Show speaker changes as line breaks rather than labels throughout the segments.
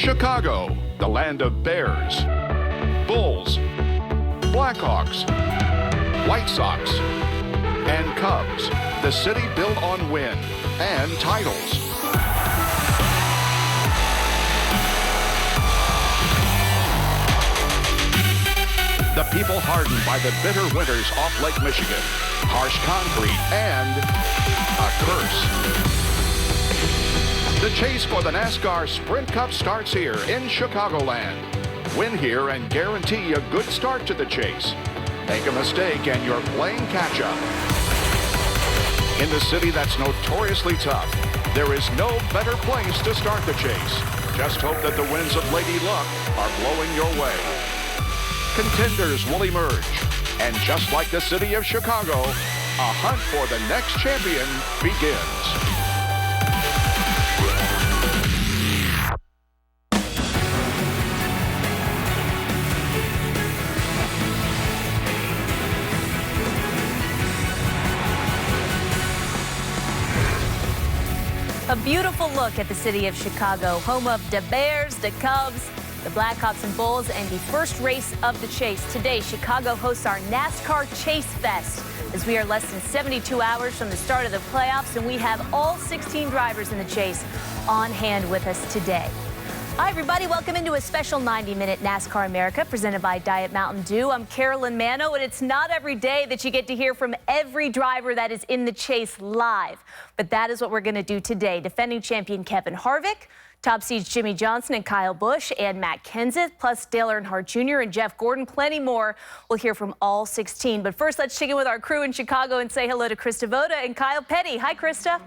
Chicago, the land of Bears, Bulls, Blackhawks, White Sox, and Cubs. The city built on win and titles. The people hardened by the bitter winters off Lake Michigan, harsh concrete, and a curse. The chase for the NASCAR Sprint Cup starts here in Chicagoland. Win here and guarantee a good start to the chase. Make a mistake and you're playing catch-up. In the city that's notoriously tough, there is no better place to start the chase. Just hope that the winds of Lady Luck are blowing your way. Contenders will emerge. And just like the city of Chicago, a hunt for the next champion begins.
A beautiful look at the city of Chicago, home of the Bears, the Cubs, the Blackhawks and Bulls, and the first race of the chase. Today, Chicago hosts our NASCAR Chase Fest as we are less than 72 hours from the start of the playoffs, and we have all 16 drivers in the chase on hand with us today. Hi, everybody. Welcome into a special 90-minute NASCAR America presented by Diet Mountain Dew. I'm Carolyn Manno, and it's not every day that you get to hear from every driver that is in the chase live. But that is what we're going to do today. Defending champion Kevin Harvick, top seeds Jimmy Johnson and Kyle Busch, and Matt Kenseth, plus Dale Earnhardt Jr. and Jeff Gordon. Plenty more. We'll hear from all 16. But first, let's check in with our crew in Chicago and say hello to Krista Voda and Kyle Petty. Hi, Krista.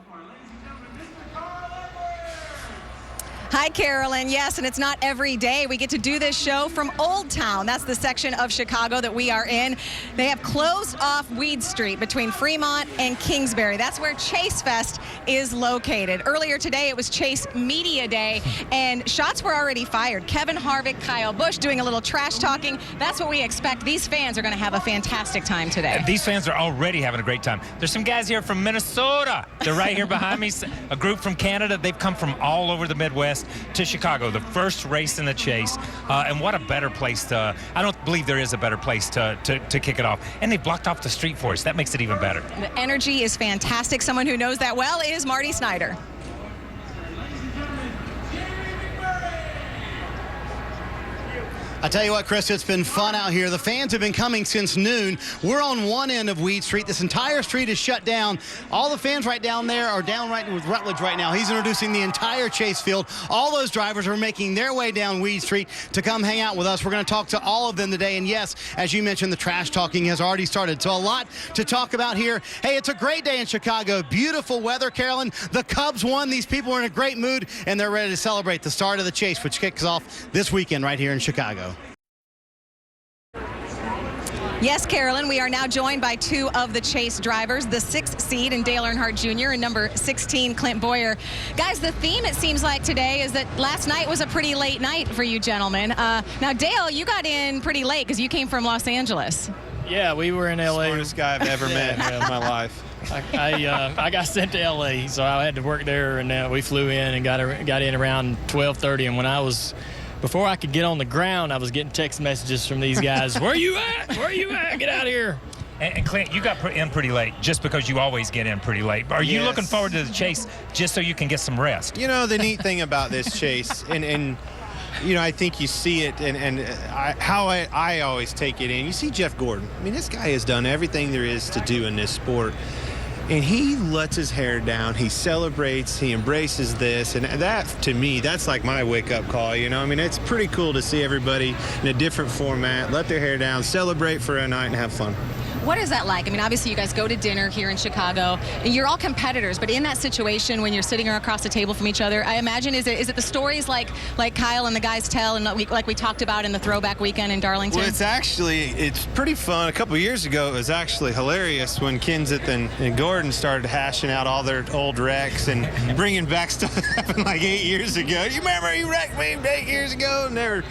Hi, Carolyn. Yes, and it's not every day we get to do this show from Old Town. That's the section of Chicago that we are in. They have closed off Weed Street between Fremont and Kingsbury. That's where Chase Fest is located. Earlier today, it was Chase Media Day, and shots were already fired. Kevin Harvick, Kyle Busch doing a little trash talking. That's what we expect. These fans are going to have a fantastic time today.
These fans are already having a great time. There's some guys here from Minnesota. They're right here behind me. A group from Canada. They've come from all over the Midwest to Chicago, the first race in the chase, and what a better place to, I don't believe there is a better place to kick it off. And they blocked off the street for us. That makes it even better.
The energy is fantastic. Someone who knows that well is Marty Snyder.
I tell you what, Chris, it's been fun out here. The fans have been coming since noon. We're on one end of Weed Street. This entire street is shut down. All the fans right down there are down right with Rutledge right now. He's introducing the entire chase field. All those drivers are making their way down Weed Street to come hang out with us. We're going to talk to all of them today. And yes, as you mentioned, the trash talking has already started. So a lot to talk about here. Hey, it's a great day in Chicago. Beautiful weather, Carolyn. The Cubs won. These people are in a great mood, and they're ready to celebrate the start of the chase, which kicks off this weekend right here in Chicago.
Yes, Carolyn, we are now joined by two of the chase drivers, the 6th seed and Dale Earnhardt Jr. and number 16, Clint Boyer. Guys, the theme, it seems like today, is that last night was a pretty late night for you gentlemen. Now, Dale, you got in pretty late because you came from Los Angeles.
Yeah, we were in L.A.
Smartest guy I've ever met in my life.
I got sent to L.A., so I had to work there, and we flew in and got in around 12:30, and before I could get on the ground, I was getting text messages from these guys. Where you at? Where you at? Get out of here.
And Clint, you got in pretty late just because you always get in pretty late. Are you looking forward to the chase just so you can get some rest?
You know, the neat thing about this chase, and you know, I think you see it, how I always take it in. You see Jeff Gordon. I mean, this guy has done everything there is to do in this sport. And he lets his hair down, he celebrates, he embraces this, and that, to me, that's like my wake-up call, you know? I mean, it's pretty cool to see everybody in a different format, let their hair down, celebrate for a night, and have fun.
What is that like? I mean, obviously you guys go to dinner here in Chicago, and you're all competitors, but in that situation when you're sitting across the table from each other, I imagine, is it the stories like Kyle and the guys tell, and like we talked about in the throwback weekend in Darlington?
Well, it's pretty fun. A couple years ago, it was actually hilarious when Kenseth and Gordon started hashing out all their old wrecks and bringing back stuff that happened like 8 years ago. You remember you wrecked me 8 years ago? And they were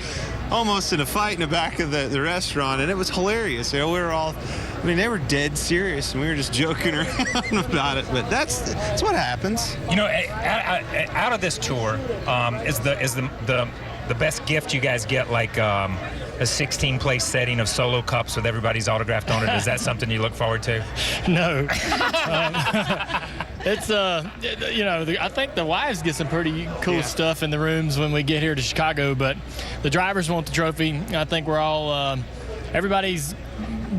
almost in a fight in the back of the restaurant, and it was hilarious. You know, we were all, I mean, they were dead serious, and we were just joking around about it. But that's what happens.
You know, out of this tour is the the best gift you guys get, like a 16-place setting of solo cups with everybody's autographed on it? Is that something you look forward to?
No. It's I think the wives get some pretty cool stuff in the rooms when we get here to Chicago, but the drivers want the trophy. I think we're all everybody's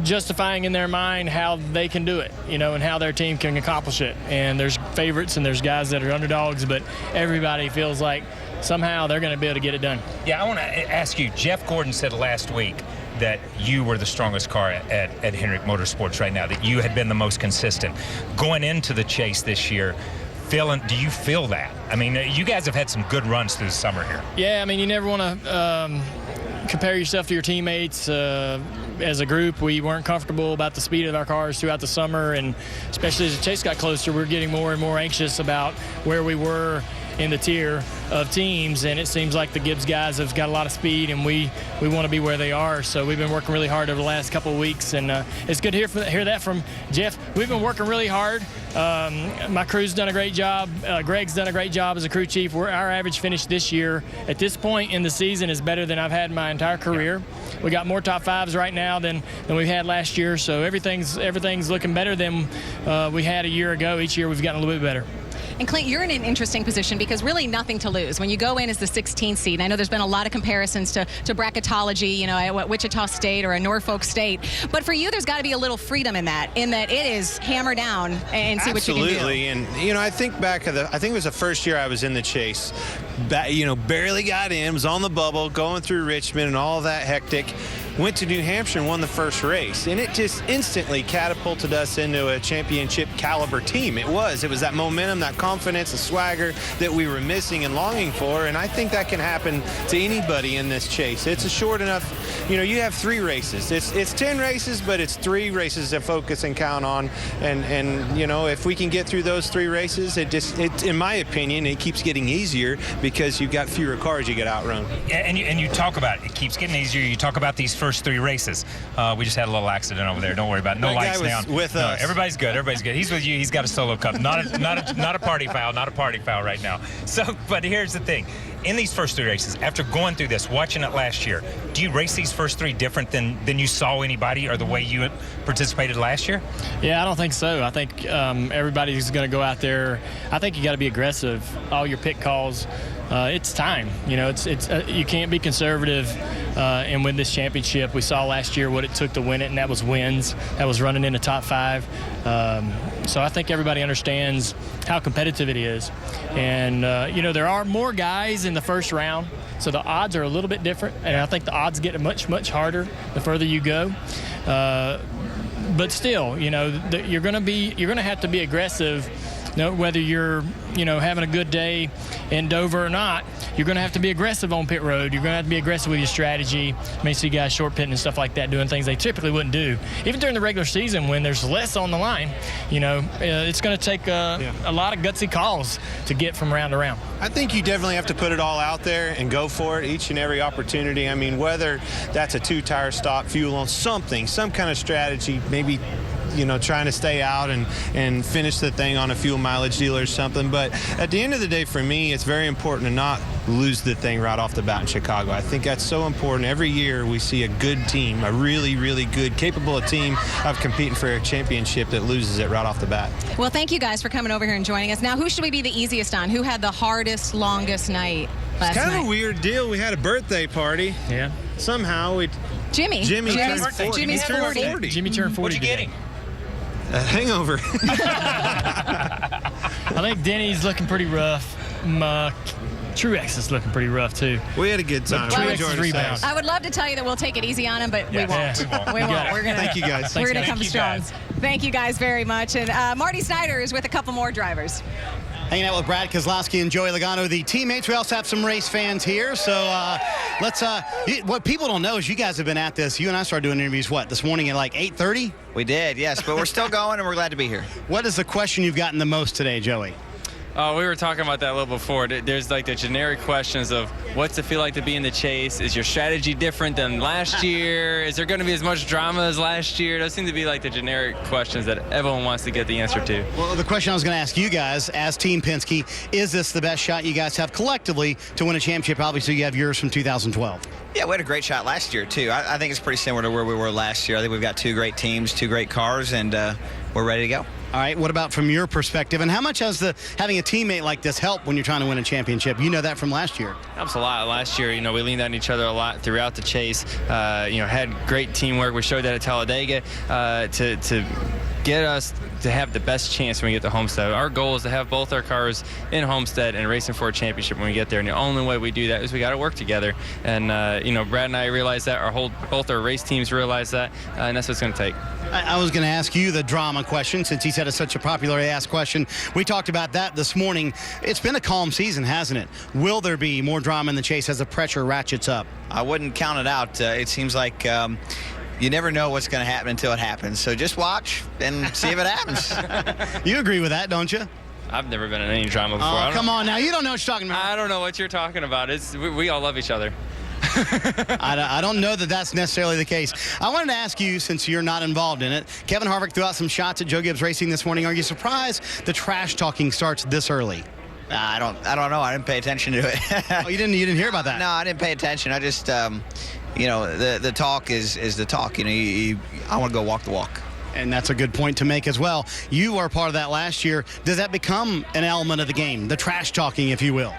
justifying in their mind how they can do it, and how their team can accomplish it. And there's favorites and there's guys that are underdogs, but everybody feels like somehow they're going to be able to get it done.
Yeah, I want to ask you, Jeff Gordon said last week that you were the strongest car at Hendrick Motorsports right now, that you had been the most consistent. Going into the chase this year, do you feel that? I mean, you guys have had some good runs through the summer here.
Yeah, I mean, you never want to compare yourself to your teammates. As a group, we weren't comfortable about the speed of our cars throughout the summer, and especially as the chase got closer, we're getting more and more anxious about where we were in the tier of teams, and it seems like the Gibbs guys have got a lot of speed, and we want to be where they are. So we've been working really hard over the last couple of weeks, and it's good to hear that from Jeff. We've been working really hard. My crew's done a great job. Greg's done a great job as a crew chief. Our average finish this year at this point in the season is better than I've had in my entire career. We got more top fives right now than we had last year, so everything's looking better than we had a year ago. Each year we've gotten a little bit better.
And Clint, you're in an interesting position because really nothing to lose. When you go in as the 16th seed, I know there's been a lot of comparisons to bracketology, at Wichita State or a Norfolk State. But for you, there's got to be a little freedom in that it is hammer down and see what you can do.
Absolutely. And, I think back I think it was the first year I was in the chase. Barely got in, was on the bubble, going through Richmond and all that hectic. Went to New Hampshire and won the first race, and it just instantly catapulted us into a championship caliber team. It was that momentum, that confidence, the swagger that we were missing and longing for, and I think that can happen to anybody in this chase. It's a short enough, you have 3 races. It's 10 races, but it's 3 races to focus and count on, and if we can get through those 3 races, it in my opinion, it keeps getting easier because you've got fewer cars you get outrun.
And you talk about it keeps getting easier. You talk about these first 3 races. We just had a little accident over there. Don't worry about it. No lights down.
With us.
Everybody's good. Everybody's good. He's with you. He's got a solo cup. Not a party foul. Not a party foul right now. So, but here's the thing. In these first 3 races, after going through this, watching it last year, do you race these first 3 different than you saw anybody or the way you participated last year?
Yeah, I don't think so. I think everybody's going to go out there. I think you got to be aggressive. All your pit calls. It's time. It's you can't be conservative and win this championship. We saw last year what it took to win it, and that was wins. That was running in the top 5. So I think everybody understands how competitive it is. And, there are more guys in the first round, so the odds are a little bit different. And I think the odds get much, much harder the further you go. But still, you're going to have to be aggressive. Whether you're, having a good day in Dover or not, you're going to have to be aggressive on pit road. You're going to have to be aggressive with your strategy. You may see guys short pitting and stuff like that, doing things they typically wouldn't do. Even during the regular season when there's less on the line, it's going to take a lot of gutsy calls to get from round to round.
I think you definitely have to put it all out there and go for it each and every opportunity. I mean, whether that's a 2-tire stop, fuel on some kind of strategy, maybe trying to stay out and finish the thing on a fuel mileage deal or something. But at the end of the day, for me, it's very important to not lose the thing right off the bat in Chicago. I think that's so important. Every year we see a good team, a really, really good, capable team of competing for a championship that loses it right off the bat.
Well, thank you guys for coming over here and joining us. Now, who should we be the easiest on? Who had the hardest, longest night last night?
It's kind of a weird deal. We had a birthday party.
Yeah.
Somehow we...
Jimmy's
turned 40.
Jimmy's 40.
Jimmy turned 40
What'd you get him?
A hangover.
I think Denny's looking pretty rough. Truex is looking pretty rough, too.
We had a good time.
We enjoyed ourselves.
I would love to tell you that we'll take it easy on him, but we won't.
Yeah.
We won't. We're gonna,
Thank you, guys.
We're going to come
Thank you,
strong.
guys.
Thank you guys very much. And Marty Snyder is with a couple more drivers.
Hanging out with Brad Keselowski and Joey Logano, the teammates. We also have some race fans here. So let's what people don't know is you guys have been at this. You and I started doing interviews, this morning at like 8:30?
We did, yes, but we're still going, and we're glad to be here.
What is the question you've gotten the most today, Joey?
Oh, we were talking about that a little before. There's like the generic questions of what's it feel like to be in the chase? Is your strategy different than last year? Is there going to be as much drama as last year? Those seem to be like the generic questions that everyone wants to get the answer to.
Well, the question I was going to ask you guys as Team Penske, is this the best shot you guys have collectively to win a championship? Obviously, you have yours from 2012.
Yeah, we had a great shot last year, too. I think it's pretty similar to where we were last year. I think we've got two great teams, two great cars, and we're ready to go.
All right, what about from your perspective? And how much has having a teammate like this help when you're trying to win a championship? You know that from last year.
Helps a lot. Last year, we leaned on each other a lot throughout the chase. Had great teamwork. We showed that at Talladega to get us to have the best chance when we get to Homestead. Our goal is to have both our cars in Homestead and racing for a championship when we get there. And the only way we do that is we got to work together. And Brad and I realize that. Both our race teams realize that, and that's what it's going to take.
I was going to ask you the drama question, since he said it's such a popularly asked question. We talked about that this morning. It's been a calm season, hasn't it? Will there be more drama in the chase as the pressure ratchets up?
I wouldn't count it out. It seems like you never know what's going to happen until it happens. So just watch and see if it happens.
You agree with that, don't you?
I've never been in any drama before.
Oh, come on now. You don't know what you're talking about.
I don't know what you're talking about. We all love each other.
I don't know that that's necessarily the case. I wanted to ask you, since you're not involved in it, Kevin Harvick threw out some shots at Joe Gibbs Racing this morning. Are you surprised the trash talking starts this early?
I don't know. I didn't pay attention to it.
Oh, you didn't hear about that?
No, I didn't pay attention. I just, the talk is the talk. I want to go walk the walk.
And that's a good point to make as well. You were part of that last year. Does that become an element of the game, the trash talking, if you will?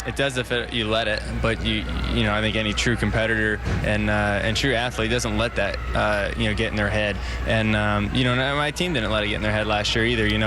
It does if you let it, but I think any true competitor and true athlete doesn't let that get in their head. And my team didn't let it get in their head last year either.